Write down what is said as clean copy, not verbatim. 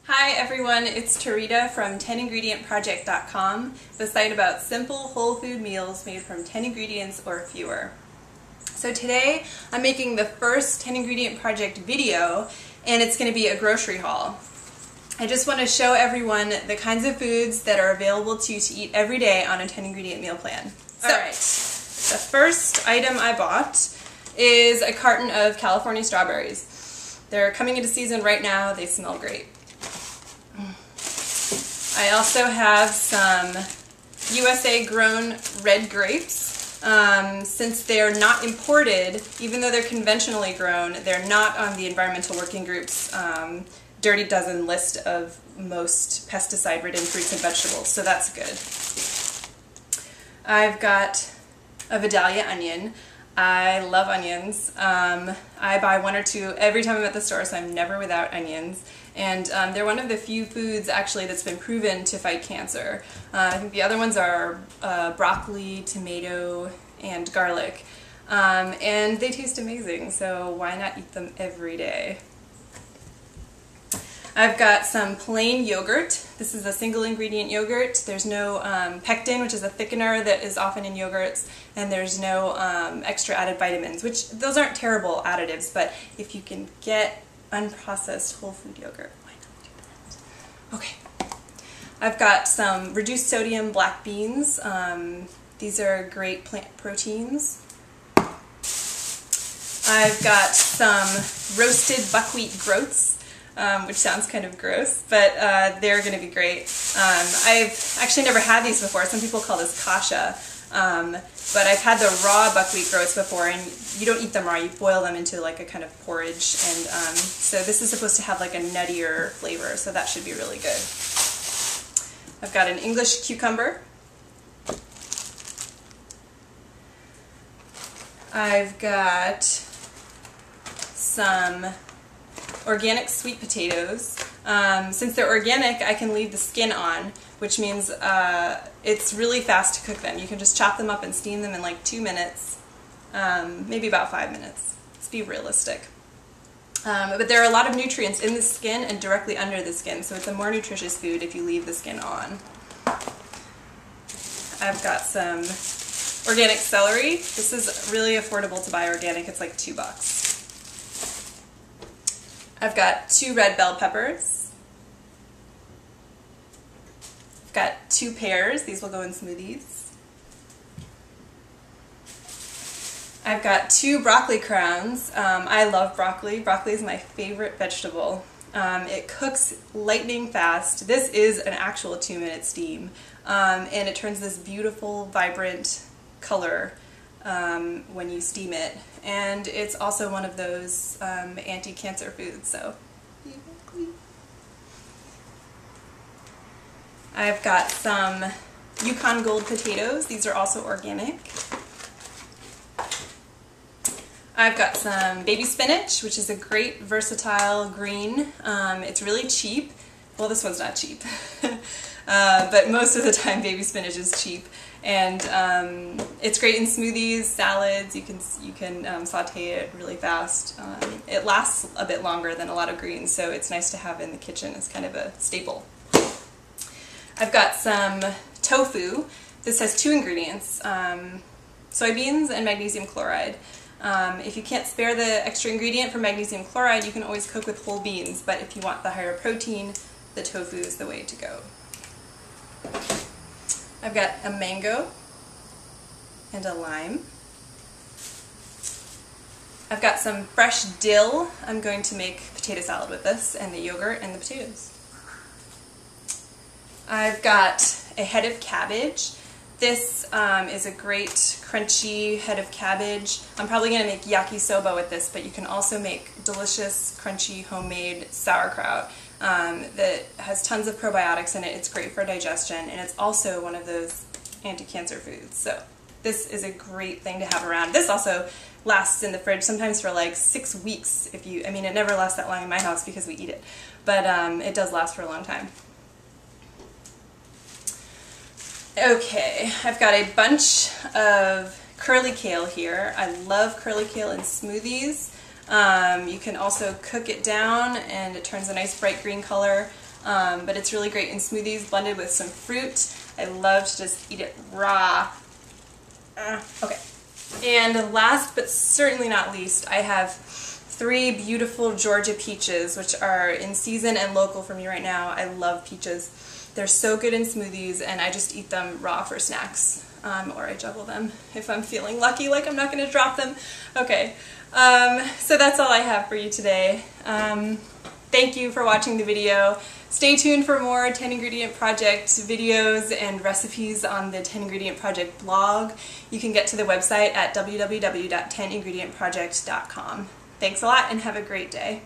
Hi everyone, it's Tarita from 10ingredientproject.com, the site about simple whole food meals made from 10 ingredients or fewer. So today I'm making the first 10 ingredient project video, and it's going to be a grocery haul. I just want to show everyone the kinds of foods that are available to you to eat every day on a 10 ingredient meal plan. Alright, the first item I bought is a carton of California strawberries. They're coming into season right now, they smell great. I also have some USA grown red grapes. Since they're not imported, even though they're conventionally grown, they're not on the Environmental Working Group's Dirty Dozen list of most pesticide-ridden fruits and vegetables, so that's good. I've got a Vidalia onion. I love onions. I buy one or two every time I'm at the store, so I'm never without onions. And they're one of the few foods actually that's been proven to fight cancer. I think the other ones are broccoli, tomato, and garlic. And they taste amazing, so why not eat them every day? I've got some plain yogurt. This is a single ingredient yogurt. There's no pectin, which is a thickener that is often in yogurts, and there's no extra added vitamins, which those aren't terrible additives, but if you can get unprocessed whole food yogurt, why not do that? Okay. I've got some reduced sodium black beans. These are great plant proteins. I've got some roasted buckwheat groats. Which sounds kind of gross, but they're going to be great. I've actually never had these before. Some people call this kasha, but I've had the raw buckwheat groats before, and you don't eat them raw. You boil them into like a kind of porridge, and so this is supposed to have like a nuttier flavor, so that should be really good. I've got an English cucumber. I've got some organic sweet potatoes. Since they're organic, I can leave the skin on, which means it's really fast to cook them. You can just chop them up and steam them in like 2 minutes, maybe about 5 minutes. Let's be realistic. But there are a lot of nutrients in the skin and directly under the skin, so it's a more nutritious food if you leave the skin on. I've got some organic celery. This is really affordable to buy organic. It's like $2. I've got 2 red bell peppers. I've got 2 pears. These will go in smoothies. I've got 2 broccoli crowns. I love broccoli. Broccoli is my favorite vegetable. It cooks lightning fast. This is an actual 2-minute steam, and it turns this beautiful, vibrant color when you steam it, and it's also one of those anti-cancer foods, so I've got some Yukon Gold potatoes. These are also organic. I've got some baby spinach, which is a great versatile green. It's really cheap. Well, this one's not cheap, but most of the time baby spinach is cheap. And it's great in smoothies, salads. You can saute it really fast. It lasts a bit longer than a lot of greens, so it's nice to have in the kitchen as kind of a staple. I've got some tofu. This has 2 ingredients, soybeans and magnesium chloride. If you can't spare the extra ingredient for magnesium chloride, you can always cook with whole beans, but if you want the higher protein, the tofu is the way to go. I've got a mango and a lime. I've got some fresh dill. I'm going to make potato salad with this, and the yogurt and the potatoes. I've got a head of cabbage. This is a great crunchy head of cabbage. I'm probably going to make yakisoba with this, but you can also make delicious, crunchy, homemade sauerkraut. That has tons of probiotics in it. It's great for digestion, and it's also one of those anti-cancer foods. So this is a great thing to have around. This also lasts in the fridge sometimes for like 6 weeks. I mean, it never lasts that long in my house because we eat it, but it does last for a long time. Okay, I've got a bunch of curly kale here. I love curly kale in smoothies. You can also cook it down and it turns a nice bright green color. but it's really great in smoothies blended with some fruit. I love to just eat it raw. Okay. And last but certainly not least, I have 3 beautiful Georgia peaches, which are in season and local for me right now. I love peaches. They're so good in smoothies, and I just eat them raw for snacks, or I juggle them if I'm feeling lucky, like I'm not going to drop them. Okay, so that's all I have for you today. Thank you for watching the video. Stay tuned for more 10 Ingredient Project videos and recipes on the 10 Ingredient Project blog. You can get to the website at www.10ingredientproject.com. Thanks a lot and have a great day.